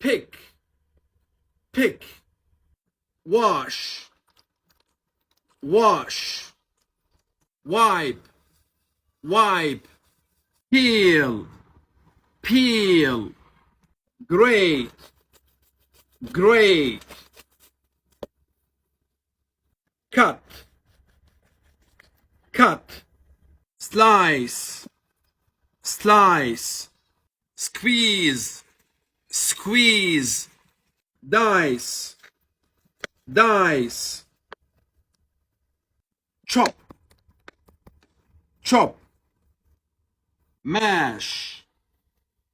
pick, pick. Wash, wash. Wipe, wipe. Peel, peel. Grate, grate. Cut, cut. Slice, slice. Squeeze, squeeze. Dice, dice. Chop, chop. Mash,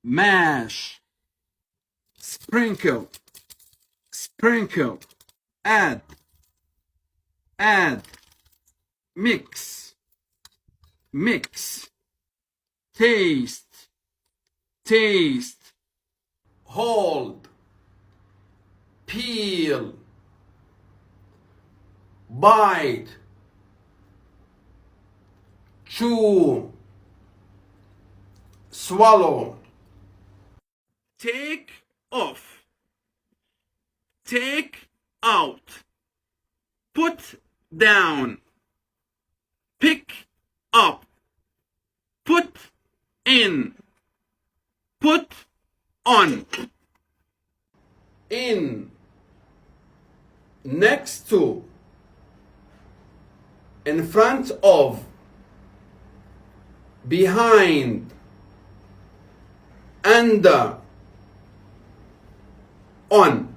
mash. Sprinkle, sprinkle. Add, add. Mix, mix. Taste, taste. Hold, peel. Bite, chew, swallow. Take off, take out. Put down, pick up. Put in, put on. In, next to, in front of, behind, under, on.